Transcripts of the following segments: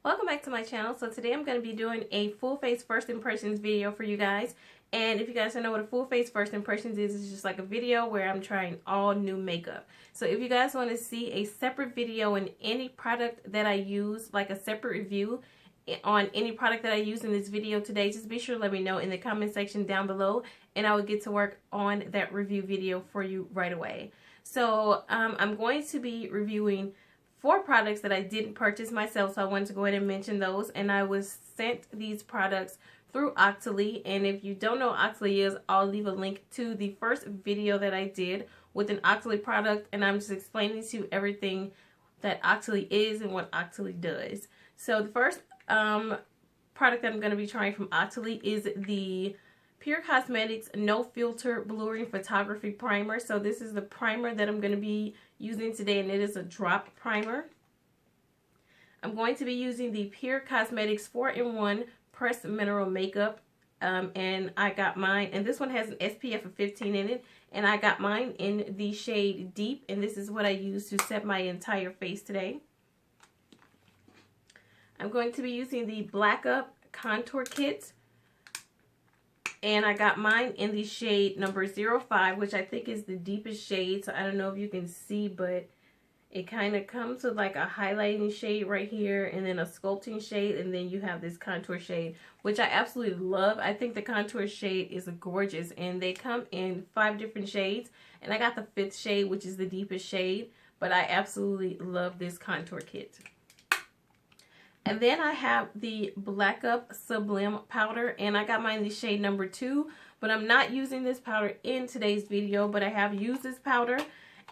Welcome back to my channel. So today I'm going to be doing a full face first impressions video for you guys. And if you guys don't know what a full face first impressions is, it's just like a video where I'm trying all new makeup. So if you guys want to see a separate video on any product that I use, like a separate review on any product that I use in this video today, just be sure to let me know in the comment section down below, and I will get to work on that review video for you right away. So I'm going to be reviewing 4 products that I didn't purchase myself, so I wanted to go ahead and mention those. And I was sent these products through Octoly, and if you don't know what Octoly is, I'll leave a link to the first video that I did with an Octoly product, and I'm just explaining to you everything that Octoly is and what Octoly does. So the first product that I'm going to be trying from Octoly is the Pure Cosmetics No Filter Blurring Photography Primer. So this is the primer that I'm going to be using today, and it is a drop primer. I'm going to be using the Pure Cosmetics 4-in-1 Pressed Mineral Makeup, and I got mine, and this one has an SPF of 15 in it, and I got mine in the shade Deep, and this is what I use to set my entire face today. I'm going to be using the Black Up Contour Kit, and I got mine in the shade number 05, which I think is the deepest shade. So I don't know if you can see, but it kind of comes with like a highlighting shade right here, and then a sculpting shade, and then you have this contour shade, which I absolutely love. I think the contour shade is gorgeous, and they come in 5 different shades, and I got the 5th shade, which is the deepest shade, but I absolutely love this contour kit. And then I have the Black Up Sublime Powder, and I got mine in the shade number 2, but I'm not using this powder in today's video, but I have used this powder,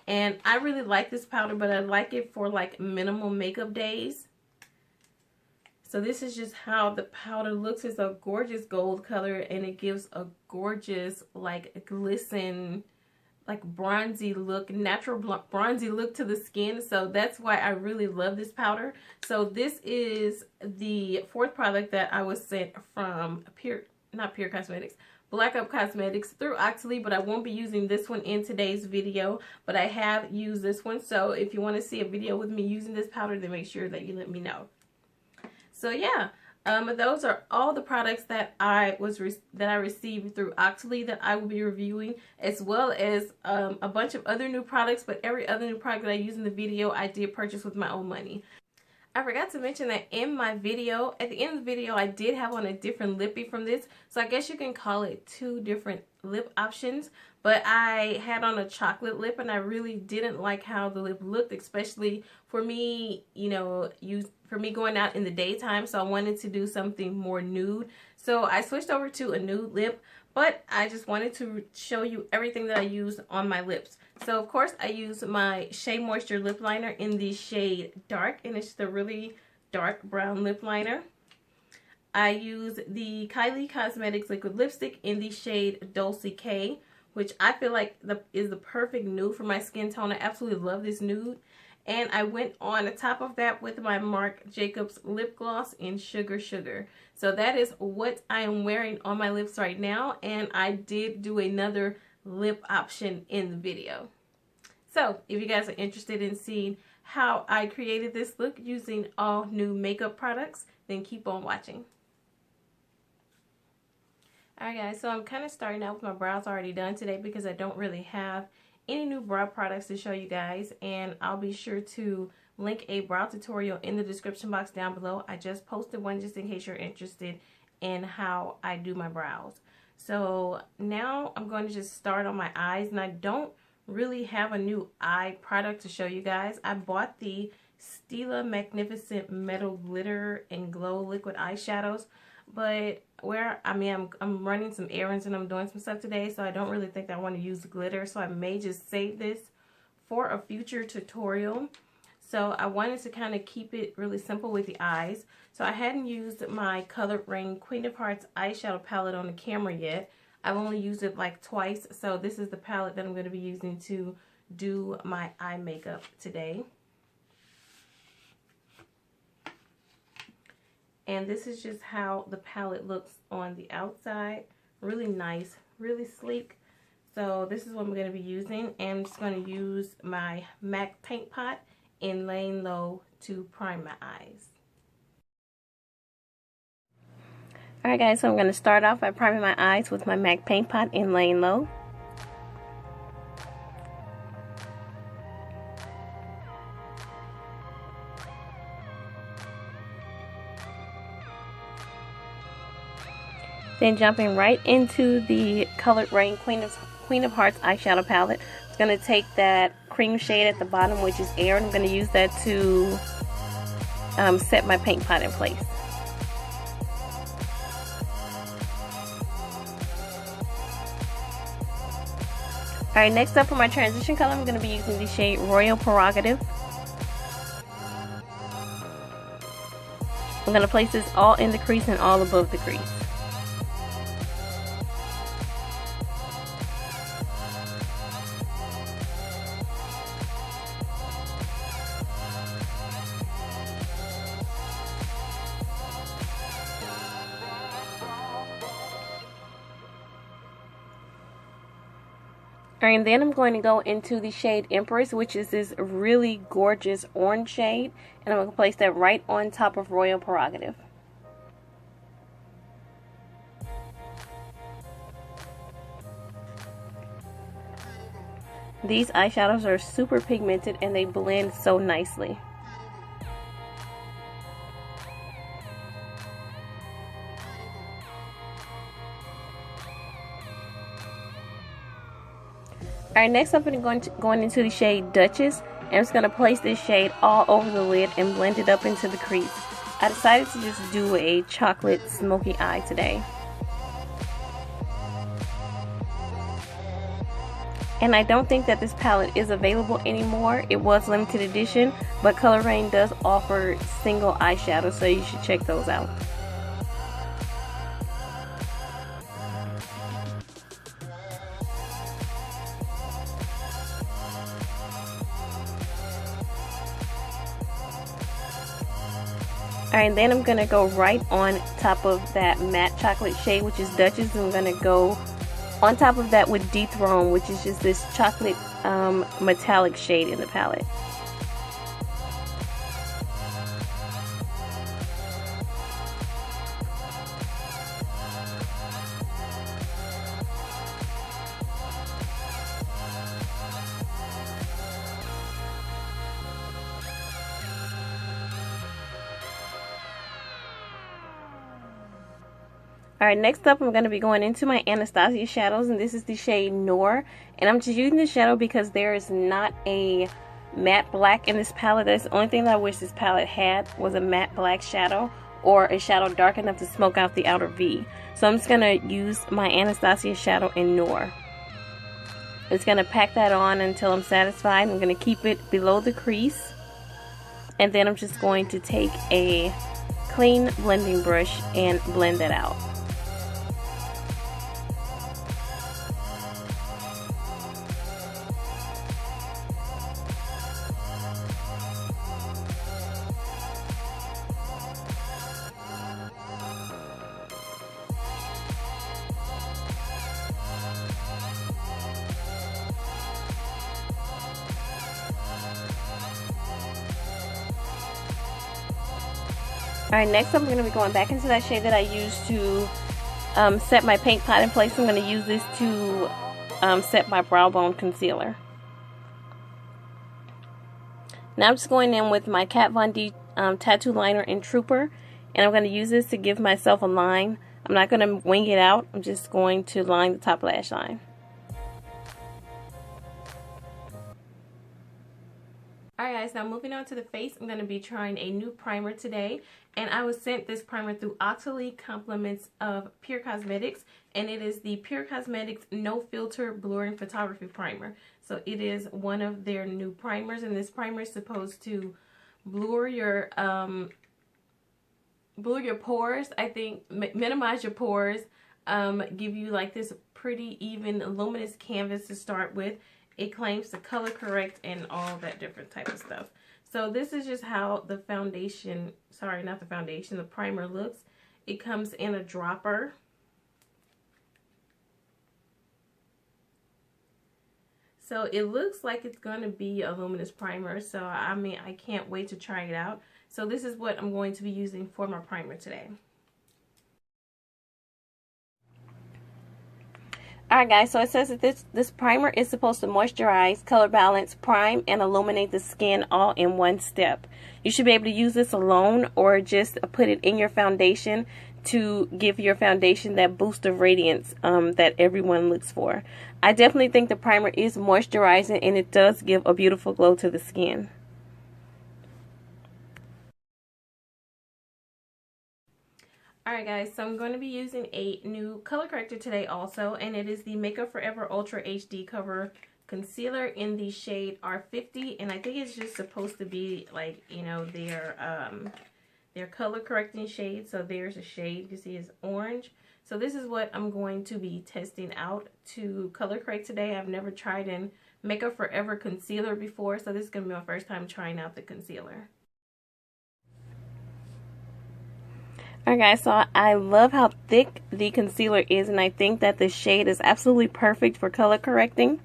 and I really like this powder, but I like it for like minimal makeup days. So this is just how the powder looks. It's a gorgeous gold color, and it gives a gorgeous like glisten, like bronzy look, natural bronzy look to the skin. So that's why I really love this powder. So this is the 4th product that I was sent from not Pure Cosmetics, Black Up Cosmetics through Octoly, but I won't be using this one in today's video, but I have used this one. So if you want to see a video with me using this powder, then make sure that you let me know. So yeah. Those are all the products that I received through Octoly that I will be reviewing, as well as a bunch of other new products. But every other new product that I use in the video, I did purchase with my own money. I forgot to mention that in my video, at the end of the video, I did have on a different lippy from this. So I guess you can call it 2 different lip options. But I had on a chocolate lip, and I really didn't like how the lip looked, especially for me, you know, for me going out in the daytime. So I wanted to do something more nude. So I switched over to a nude lip, but I just wanted to show you everything that I use on my lips. So of course I use my SheaMoisture lip liner in the shade Dark, and it's the really dark brown lip liner. I use the Kylie Cosmetics liquid lipstick in the shade Dulce K, which I feel like is the perfect nude for my skin tone. I absolutely love this nude. And I went on the top of that with my Marc Jacobs lip gloss in Sugar Sugar. So that is what I am wearing on my lips right now. And I did do another lip option in the video. So if you guys are interested in seeing how I created this look using all new makeup products, then keep on watching. Alright guys, so I'm kind of starting out with my brows already done today because I don't really have any new brow products to show you guys, and I'll be sure to link a brow tutorial in the description box down below. I just posted one just in case you're interested in how I do my brows. So now I'm going to just start on my eyes, and I don't really have a new eye product to show you guys. I bought the Stila Magnificent Metal Glitter and Glow Liquid Eyeshadows, but I'm running some errands and I'm doing some stuff today, so I don't really think I want to use the glitter, so I may just save this for a future tutorial. So I wanted to kind of keep it really simple with the eyes. So I hadn't used my Color Raine Queen of Hearts eyeshadow palette on the camera yet. I've only used it like twice, so this is the palette that I'm going to be using to do my eye makeup today. And this is just how the palette looks on the outside. Really nice, really sleek. So this is what I'm going to be using. And I'm just going to use my MAC Paint Pot in Layin Low to prime my eyes. Alright guys, so I'm going to start off by priming my eyes with my MAC Paint Pot Layin Low. Then jumping right into the colored Raine Queen of Hearts eyeshadow palette. I'm going to take that cream shade at the bottom, which is Air, and I'm going to use that to set my paint pot in place. Alright, next up for my transition color, I'm going to be using the shade Royal Prerogative. I'm going to place this all in the crease and all above the crease. Alright, and then I'm going to go into the shade Empress, which is this really gorgeous orange shade, and I'm going to place that right on top of Royal Prerogative. These eyeshadows are super pigmented and they blend so nicely. Alright, next up I'm going into the shade Duchess, and I'm just going to place this shade all over the lid and blend it up into the crease. I decided to just do a chocolate smoky eye today. And I don't think that this palette is available anymore. It was limited edition, but Color Raine does offer single eyeshadows, so you should check those out. Alright, and then I'm going to go right on top of that matte chocolate shade, which is Duchess, and I'm going to go on top of that with Dethrone, which is just this chocolate metallic shade in the palette. Alright, next up I'm going to be going into my Anastasia shadows, and this is the shade Noir. And I'm just using this shadow because there is not a matte black in this palette. That's the only thing that I wish this palette had, was a matte black shadow or a shadow dark enough to smoke out the outer V. So I'm just going to use my Anastasia shadow in Noir. I'm just going to pack that on until I'm satisfied. I'm going to keep it below the crease. And then I'm just going to take a clean blending brush and blend that out. Alright, next I'm going to be going back into that shade that I used to set my paint pot in place. I'm going to use this to set my brow bone concealer. Now I'm just going in with my Kat Von D tattoo liner in Trooper, and I'm going to use this to give myself a line. I'm not going to wing it out, I'm just going to line the top lash line. Alright guys, now moving on to the face, I'm going to be trying a new primer today, and I was sent this primer through Octoly Compliments of Pure Cosmetics, and it is the Pure Cosmetics No Filter Blurring Photography Primer. So it is one of their new primers, and this primer is supposed to blur your pores, I think, minimize your pores, give you like this pretty even luminous canvas to start with. It claims to color correct and all that different type of stuff. So this is just how the foundation, sorry, not the foundation, the primer looks. It comes in a dropper. So it looks like it's going to be a luminous primer. So I mean, I can't wait to try it out. So this is what I'm going to be using for my primer today. Alright guys, so it says that this primer is supposed to moisturize, color balance, prime, and illuminate the skin all in one step. You should be able to use this alone or just put it in your foundation to give your foundation that boost of radiance that everyone looks for. I definitely think the primer is moisturizing and it does give a beautiful glow to the skin. Alright guys, so I'm going to be using a new color corrector today also, and it is the Makeup Forever Ultra HD Cover Concealer in the shade R50, and I think it's just supposed to be like, you know, their color correcting shade. So there's a shade, you can see is orange. So this is what I'm going to be testing out to color correct today. I've never tried in Makeup Forever concealer before, so this is going to be my first time trying out the concealer. Alright guys, so I love how thick the concealer is, and I think that the shade is absolutely perfect for color correcting.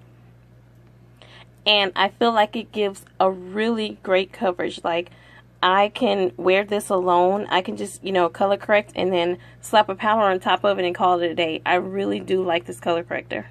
And I feel like it gives a really great coverage. Like, I can wear this alone. I can just, you know, color correct and then slap a powder on top of it and call it a day. I really do like this color corrector.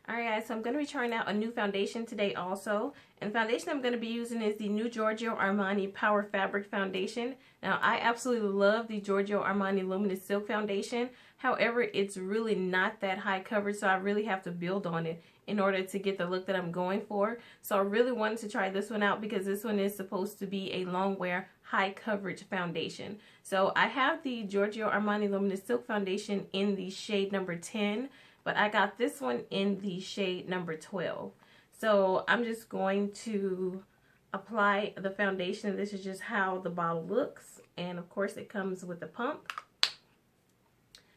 Alright guys, so I'm going to be trying out a new foundation today also. And the foundation I'm going to be using is the new Giorgio Armani Power Fabric Foundation. Now, I absolutely love the Giorgio Armani Luminous Silk Foundation. However, it's really not that high coverage, so I really have to build on it in order to get the look that I'm going for. So I really wanted to try this one out because this one is supposed to be a Longwear high coverage foundation. So I have the Giorgio Armani Luminous Silk Foundation in the shade number 10. But I got this one in the shade number 12. So I'm just going to apply the foundation. This is just how the bottle looks. And of course it comes with a pump.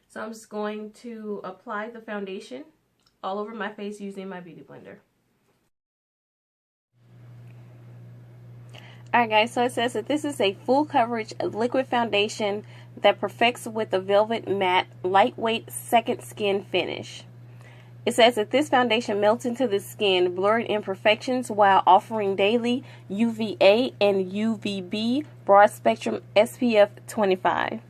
So I'm just going to apply the foundation all over my face using my beauty blender. Alright guys, so it says that this is a full coverage liquid foundation that perfects with a velvet matte lightweight second skin finish. It says that this foundation melts into the skin, blurred imperfections while offering daily UVA and UVB broad spectrum SPF 25.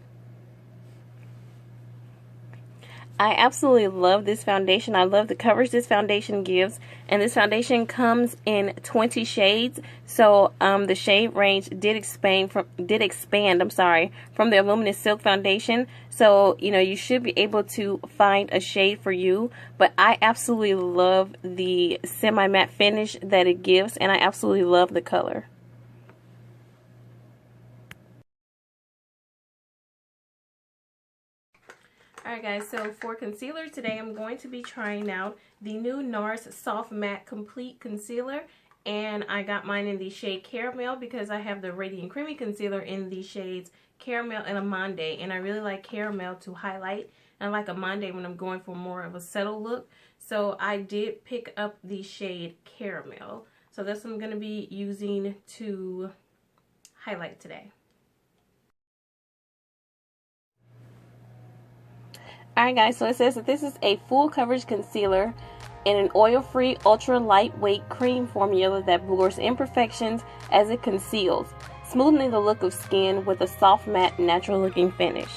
I absolutely love this foundation. I love the coverage this foundation gives, and this foundation comes in 20 shades. So the shade range did expand from the Luminous Silk Foundation. So you know, you should be able to find a shade for you. But I absolutely love the semi-matte finish that it gives, and I absolutely love the color. Alright guys, so for concealer today, I'm going to be trying out the new NARS Soft Matte Complete Concealer. And I got mine in the shade Caramel because I have the Radiant Creamy Concealer in the shades Caramel and Amande. And I really like Caramel to highlight, and I like Amande when I'm going for more of a subtle look. So I did pick up the shade Caramel. So that's what I'm going to be using to highlight today. Alright guys, so it says that this is a full coverage concealer in an oil-free, ultra lightweight cream formula that blurs imperfections as it conceals, smoothing the look of skin with a soft matte natural looking finish.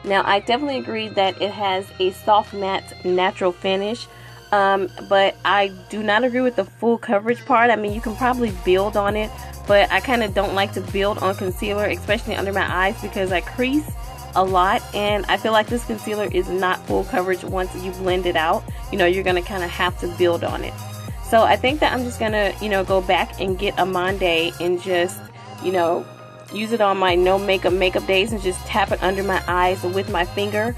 Now I definitely agree that it has a soft matte natural finish, but I do not agree with the full coverage part. I mean, you can probably build on it, but I kind of don't like to build on concealer, especially under my eyes, because I crease a lot, and I feel like this concealer is not full coverage once you blend it out. You know, you're gonna kind of have to build on it. So I think that I'm just gonna, you know, go back and get Amande and just, you know, use it on my no makeup days and just tap it under my eyes with my finger,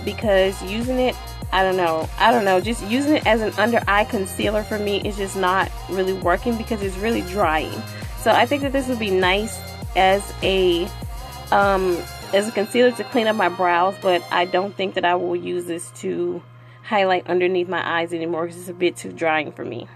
because using it, I don't know, just using it as an under eye concealer for me is just not really working because it's really drying. So I think that this would be nice as a concealer to clean up my brows, but I don't think that I will use this to highlight underneath my eyes anymore because it's a bit too drying for me.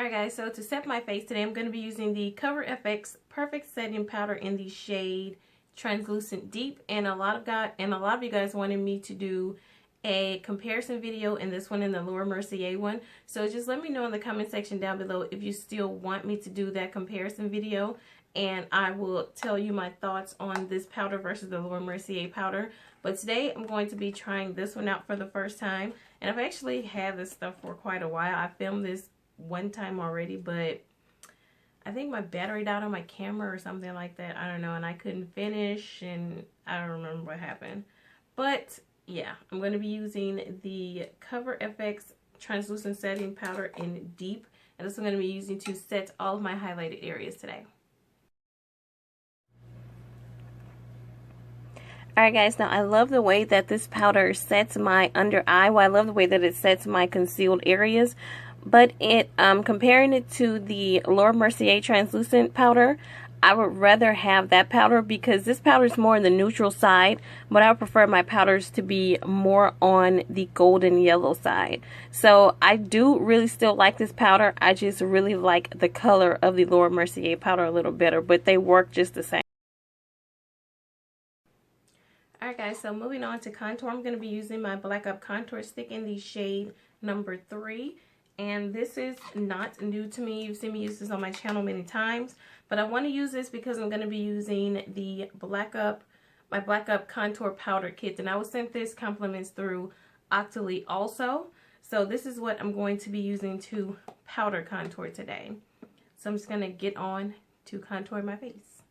Alright guys, so to set my face today, I'm going to be using the Cover FX Perfect Setting Powder in the shade Translucent Deep. And a lot of you guys wanted me to do a comparison video, and this one in the Laura Mercier one. So just let me know in the comment section down below if you still want me to do that comparison video, and I will tell you my thoughts on this powder versus the Laura Mercier powder. But today I'm going to be trying this one out for the first time, and I've actually had this stuff for quite a while. I filmed this one time already, but I think my battery died on my camera or something like that. I don't know, and I couldn't finish, and I don't remember what happened. But yeah, I'm going to be using the Cover FX Translucent Setting Powder in Deep, and this I'm going to be using to set all of my highlighted areas today. Alright guys, now I love the way that this powder sets my under eye. Well, I love the way that it sets my concealed areas. But comparing it to the Laura Mercier translucent powder, I would rather have that powder because this powder is more on the neutral side, but I would prefer my powders to be more on the golden yellow side. So I do really still like this powder. I just really like the color of the Laura Mercier powder a little better, but they work just the same. Alright guys, so moving on to contour, I'm going to be using my Black Up Contour Stick in the shade number 3. And this is not new to me. You've seen me use this on my channel many times. But I want to use this because I'm going to be using the my Black Up Contour Powder Kit. And I was sent this compliments through Octoly also. So this is what I'm going to be using to powder contour today. So I'm just going to get on to contour my face.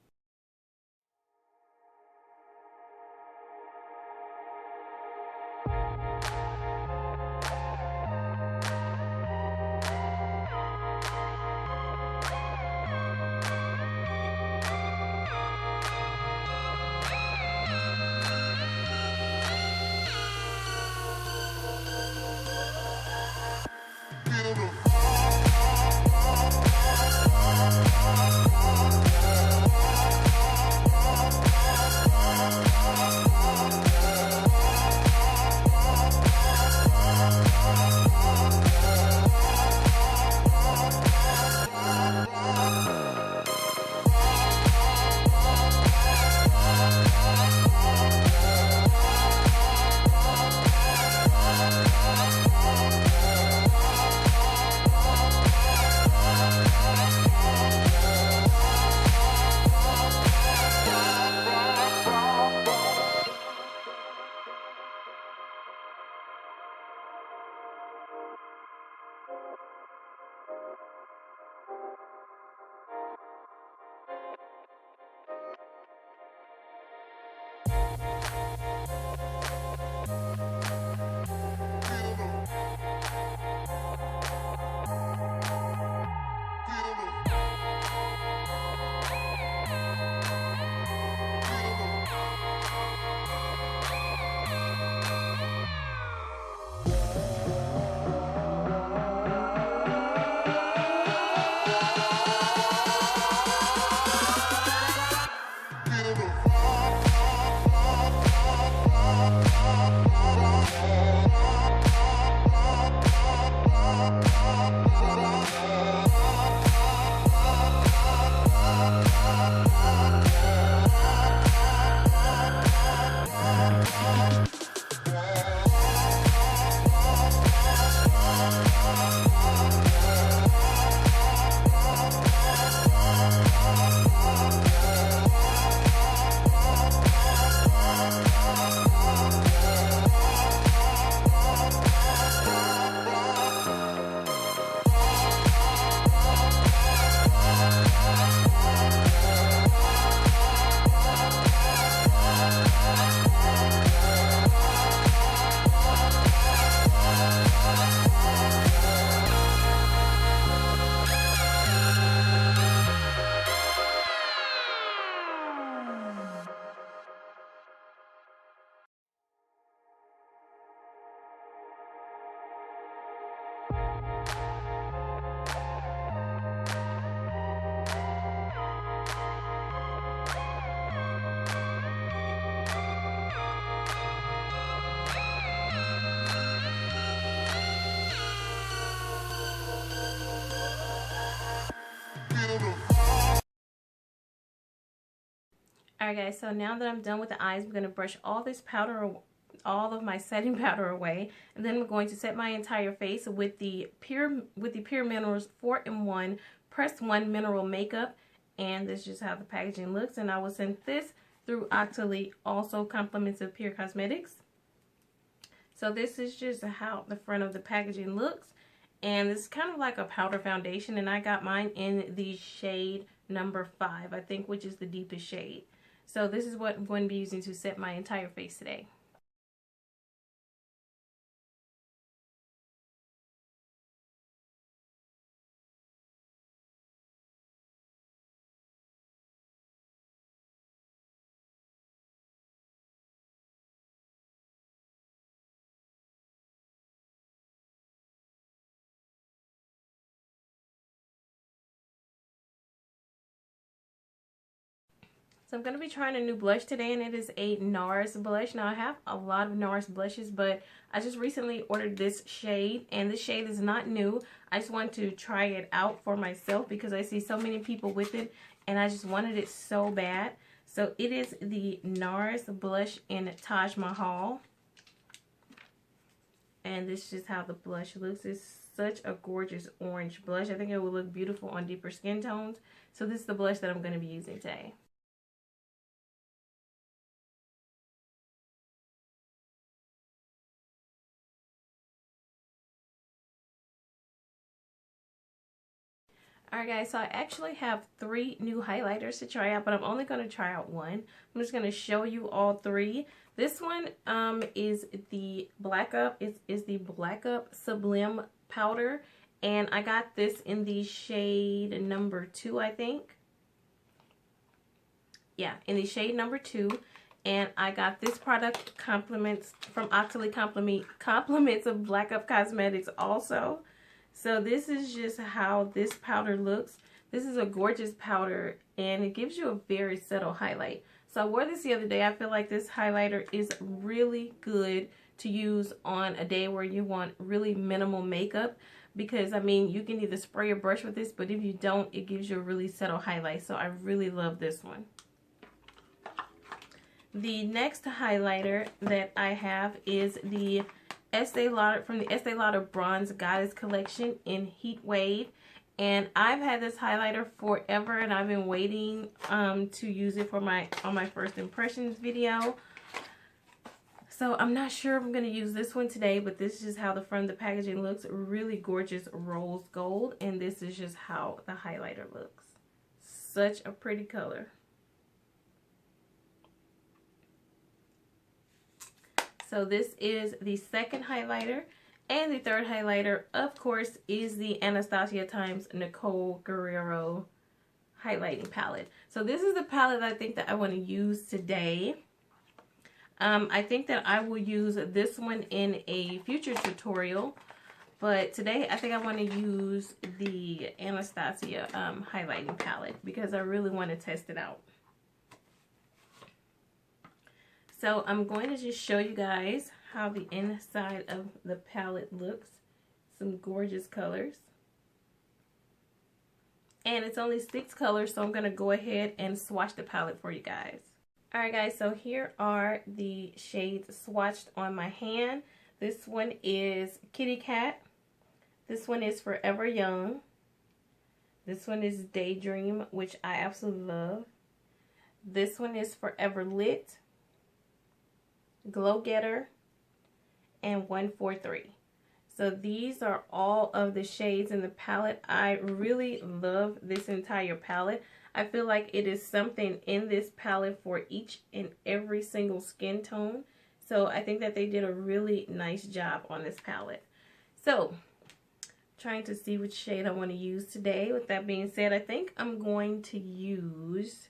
Alright guys, so now that I'm done with the eyes, I'm going to brush all this powder, all of my setting powder away, and then I'm going to set my entire face with the Pure Minerals 4-in-1 Press 1 Mineral Makeup, and this is just how the packaging looks, and I will send this through Octoly, also compliments of Pure Cosmetics. So this is just how the front of the packaging looks, and it's kind of like a powder foundation, and I got mine in the shade number 5, I think, which is the deepest shade. So this is what I'm going to be using to set my entire face today. So I'm going to be trying a new blush today, and it is a NARS blush. Now I have a lot of NARS blushes, but I just recently ordered this shade, and this shade is not new. I just want to try it out for myself because I see so many people with it, and I just wanted it so bad. So it is the NARS blush in Taj Mahal. And this is just how the blush looks. It's such a gorgeous orange blush. I think it will look beautiful on deeper skin tones. So this is the blush that I'm going to be using today. Alright guys, so I actually have 3 new highlighters to try out, but I'm only going to try out one. I'm just going to show you all 3. This one is the Black Up. It is the Black Up Sublime Powder, and I got this in the shade number 2, I think. Yeah, in the shade number 2. And I got this product compliments from Octoly, compliments of Black Up Cosmetics also. So this is just how this powder looks. This is a gorgeous powder, and it gives you a very subtle highlight. So I wore this the other day. I feel like this highlighter is really good to use on a day where you want really minimal makeup, because I mean, you can either spray or brush with this, but if you don't, it gives you a really subtle highlight. So I really love this one. The next highlighter that I have is the Estee Lauder, from the Estee Lauder Bronze Goddess collection in Heat Wave, and I've had this highlighter forever, and I've been waiting to use it for on my first impressions video. So I'm not sure if I'm going to use this one today, but this is just how the front of the packaging looks. Really gorgeous rose gold, and this is just how the highlighter looks. Such a pretty color. So this is the second highlighter, and the third highlighter, of course, is the Anastasia times Nicole Guerriero highlighting palette. So this is the palette I think that I want to use today. I think that I will use this one in a future tutorial, but today I think I want to use the Anastasia highlighting palette because I really want to test it out. So I'm going to just show you guys how the inside of the palette looks. Some gorgeous colors. And it's only 6 colors, so I'm going to go ahead and swatch the palette for you guys. Alright guys, so here are the shades swatched on my hand. This one is Kitty Cat. This one is Forever Young. This one is Daydream, which I absolutely love. This one is Forever Lit, Glow Getter, and 143. So these are all of the shades in the palette. I really love this entire palette. I feel like it is something in this palette for each and every single skin tone. So I think that they did a really nice job on this palette. So trying to see which shade I want to use today. With that being said, I think I'm going to use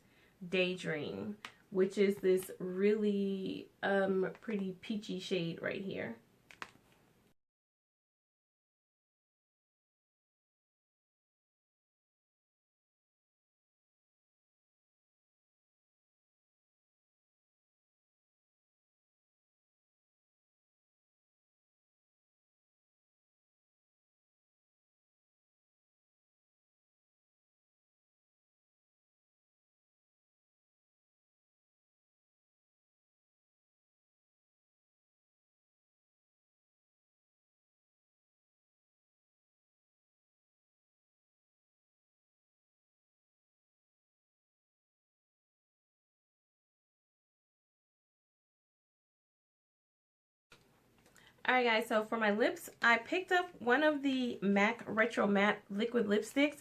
Daydream, which is this really pretty peachy shade right here. Alright guys, so for my lips, I picked up one of the MAC Retro Matte liquid lipsticks,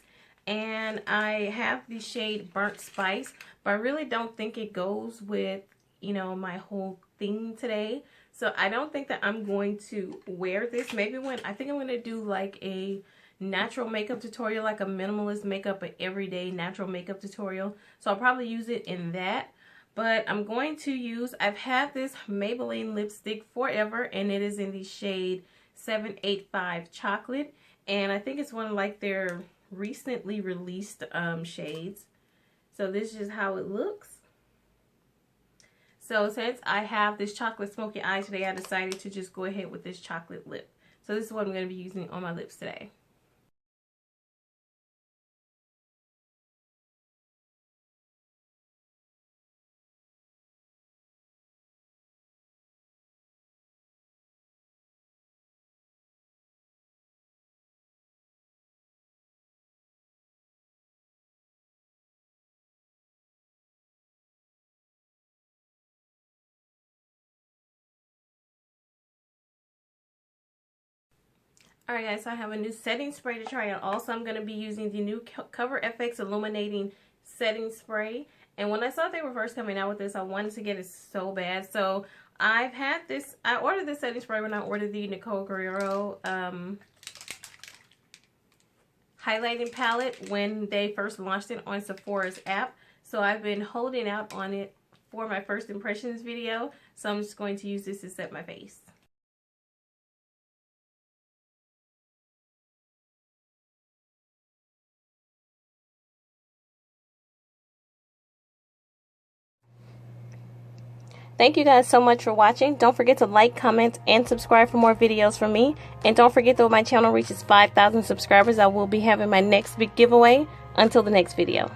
and I have the shade Burnt Spice, but I really don't think it goes with, you know, my whole thing today. So I don't think that I'm going to wear this. Maybe when, I think I'm going to do like a natural makeup tutorial, like a minimalist makeup, an everyday natural makeup tutorial. So I'll probably use it in that. But I'm going to use, I've had this Maybelline lipstick forever, and it is in the shade 785 Chocolate. And I think it's one of like their recently released shades. So this is just how it looks. So since I have this chocolate smoky eye today, I decided to just go ahead with this chocolate lip. So this is what I'm going to be using on my lips today. Alright guys, so I have a new setting spray to try out. Also, I'm going to be using the new Cover FX Illuminating Setting Spray. And when I saw they were first coming out with this, I wanted to get it so bad. So I've had this, I ordered this setting spray when I ordered the Nicole Guerriero highlighting palette when they first launched it on Sephora's app. So I've been holding out on it for my first impressions video. So I'm just going to use this to set my face. Thank you guys so much for watching. Don't forget to like, comment, and subscribe for more videos from me. And don't forget that when my channel reaches 5,000 subscribers, I will be having my next big giveaway. Until the next video.